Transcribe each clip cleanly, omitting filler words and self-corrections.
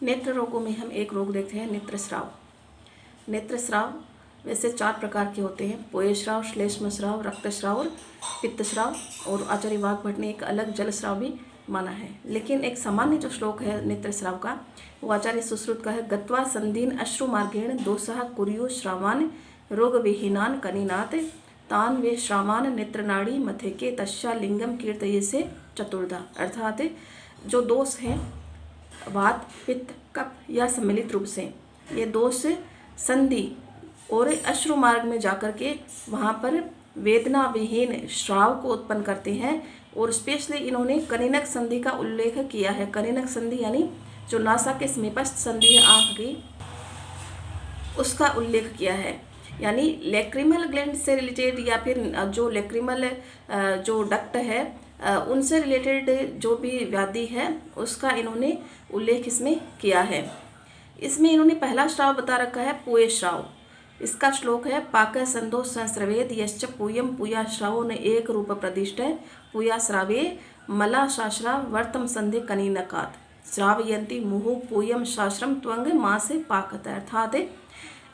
नेत्र रोगों में हम एक रोग देखते हैं, नेत्रस्राव। नेत्रस्राव वैसे 4 प्रकार के होते हैं, पोयस्राव, श्लेष्मस्राव, रक्तस्राव और पित्तस्राव। और आचार्य वाग्भट ने एक अलग जलस्राव भी माना है। लेकिन एक सामान्य जो श्लोक है नेत्रस्राव का, वो आचार्य सुश्रुत का है, गत्वा संदीन अश्रुमार्गेण दोषः कुर्यु श्रावान रोग विहीनान कनीनाथ तान वे श्रावान नेत्रनाड़ी मथेके तस्या लिंगम कीर्तये से चतुर्धा। अर्थात जो दोष हैं वात, पित्त, कफ या सम्मिलित रूप से, ये दोष संधि और अश्रु मार्ग में जाकर के वहाँ पर वेदना विहीन श्राव को उत्पन्न करते हैं। और स्पेशली इन्होंने कनिनक संधि का उल्लेख किया है। कनिनक संधि यानी जो नासा के समीपस्थ संधि है आँख की, उसका उल्लेख किया है। यानी लैक्रिमल ग्लैंड से रिलेटेड या फिर जो लैक्रिमल जो डक्ट है उनसे रिलेटेड जो भी व्याधि है उसका इन्होंने उल्लेख इसमें किया है। इसमें इन्होंने पहला श्राव बता रखा है पोयश्राव। इसका श्लोक है, पाक संदो संस्रवेद यश्च पूयम पूया श्रावो न एक रूप प्रदिष्ट है पूया श्रावे मला शास्त्रा वर्तम संधि कनीनकात श्रावयंती मुहु पूयम शास्त्रम त्वंग माँ से पाकत। अर्थात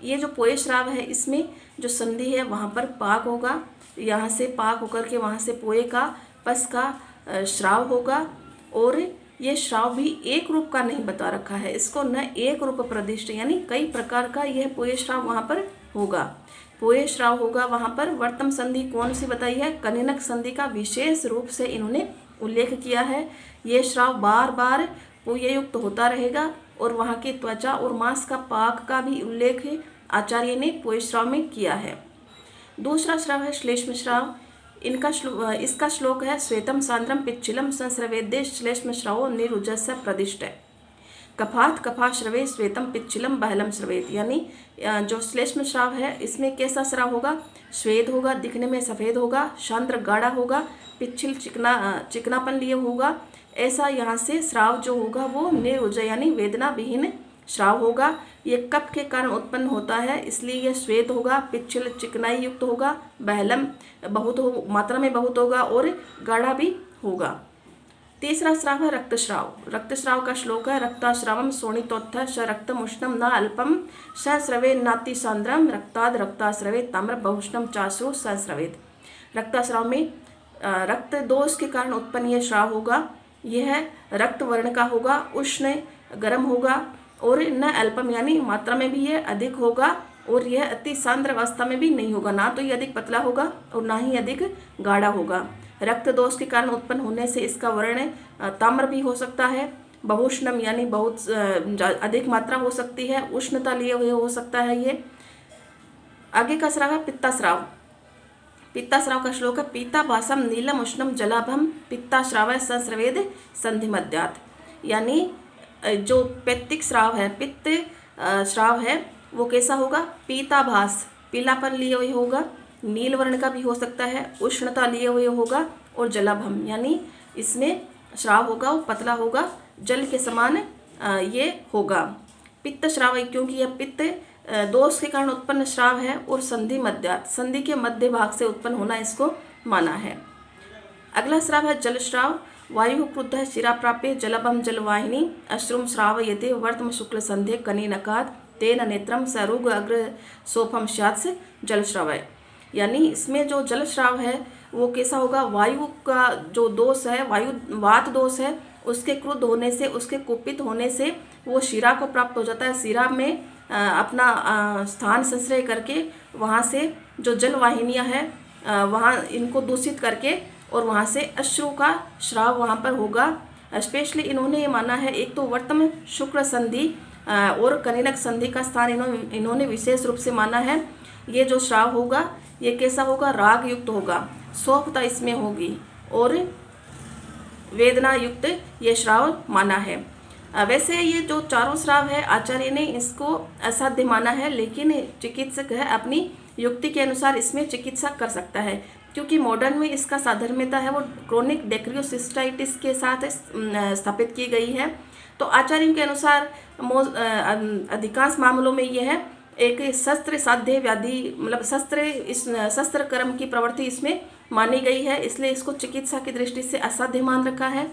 ये जो पोय श्राव है इसमें जो संधि है वहाँ पर पाक होगा, यहाँ से पाक होकर के वहाँ से पोए का पस का श्राव होगा। और ये श्राव भी एक रूप का नहीं बता रखा है, इसको न एक रूप प्रदिष्ट यानी कई प्रकार का यह पोय श्राव वहाँ पर होगा। पोय श्राव होगा वहाँ पर। वर्तम संधि कौन सी बताई है? कनिनक संधि का विशेष रूप से इन्होंने उल्लेख किया है। ये श्राव बार बार पूययुक्त होता रहेगा और वहाँ की त्वचा और मांस का पाक का भी उल्लेख आचार्य ने पोय श्राव में किया है। दूसरा श्राव है श्लेष्म श्राव। इसका श्लोक है, श्वेतम सांद्रम पिच्छिलम संस्रवेदे श्लेष्म श्रावो निरुजस्य प्रदिष्ट। कफात कफाश्रवे श्वेतम पिच्छिलम बहलम श्रवेत। यानी जो श्लेष्म श्राव है इसमें कैसा श्राव होगा? श्वेत होगा, दिखने में सफ़ेद होगा, सांद्र गाढ़ा होगा, पिच्छिल चिकनापन लिए होगा। ऐसा यहाँ से श्राव जो होगा वो निरुज यानी वेदना विहीन श्राव होगा। ये कफ के कारण उत्पन्न होता है इसलिए यह श्वेत होगा, पिच्छिल चिकनाई युक्त होगा, बहलम मात्रा में बहुत होगा और गाढ़ा भी होगा। तीसरा श्राव है रक्तश्राव। रक्तश्राव का श्लोक है, रक्ताश्रावम शोणितोत्थ स रक्तम उष्णम न अल्पम स स्रवे नाति सांद्रम रक्ताद रक्ताश्रवे ताम्र बहुष्णम चाश्रु संस्रवेद। रक्ताश्राव में रक्त दोष के कारण उत्पन्न यह श्राव होगा। यह रक्त वर्ण का होगा, उष्ण गर्म होगा और न अल्पम यानी मात्रा में भी यह अधिक होगा और यह अति सांद्र अवस्था में भी नहीं होगा। ना तो यह अधिक पतला होगा और ना ही अधिक गाढ़ा होगा। रक्त दोष के कारण उत्पन्न होने से इसका वर्ण ताम्र भी हो सकता है। बहुष्णम यानी बहुत अधिक मात्रा हो सकती है, उष्णता लिए हुए हो सकता है। ये आगे का श्राव है पित्ताश्राव। पित्ताश्राव का श्लोक है, पीता भासम नीलम उष्णम जलाभम पित्ताश्राव संस्रवेद संधि मध्यात। यानी जो पैत्तिक श्राव है, पित्त श्राव है, वो कैसा होगा? पीताभास पीलापन लिए हुए होगा, नील वर्ण का भी हो सकता है, उष्णता लिए हुए होगा और जलाभम यानी इसमें श्राव होगा वो पतला होगा, जल के समान ये होगा। पित्त श्राव क्योंकि यह पित्त दोष के कारण उत्पन्न श्राव है और संधि मध्यात संधि के मध्य भाग से उत्पन्न होना इसको माना है। अगला श्राव है जल श्राव। वायु क्रुद्ध शिरा प्राप्य जलभम जलवाहिनी अश्रुम श्राव यते वर्तम शुक्ल संधे कनीनकात तेन नेत्रम सरुग अग्र सोफम स्यात्स जल श्राव। यानी इसमें जो जल श्राव है वो कैसा होगा? वायु का जो दोष है, वायु वात दोष है, उसके क्रुद्ध होने से, उसके कुपित होने से वो शिरा को प्राप्त हो जाता है। शिरा में अपना स्थान संश्रय करके वहाँ से जो जल वाहिनियाँ हैं वहाँ इनको दूषित करके और वहाँ से अश्रु का श्राव वहाँ पर होगा। स्पेशली इन्होंने ये माना है, एक तो वर्तम शुक्र संधि और कनिनक संधि का स्थान इन्होंने विशेष रूप से माना है। ये जो श्राव होगा ये कैसा होगा? राग युक्त होगा, सौफता इसमें होगी और वेदना युक्त ये श्राव माना है। वैसे ये जो चारों श्राव है आचार्य ने इसको असाध्य माना है, लेकिन चिकित्सक है अपनी युक्ति के अनुसार इसमें चिकित्सा कर सकता है, क्योंकि मॉडर्न में इसका साधर्म्यता है वो क्रोनिक डेक्रियोसिस्टाइटिस के साथ स्थापित की गई है। तो आचार्यों के अनुसार अधिकांश मामलों में यह है एक शस्त्र साध्य व्याधि, मतलब शस्त्र कर्म की प्रवृत्ति इसमें मानी गई है, इसलिए इसको चिकित्सा की दृष्टि से असाध्य मान रखा है।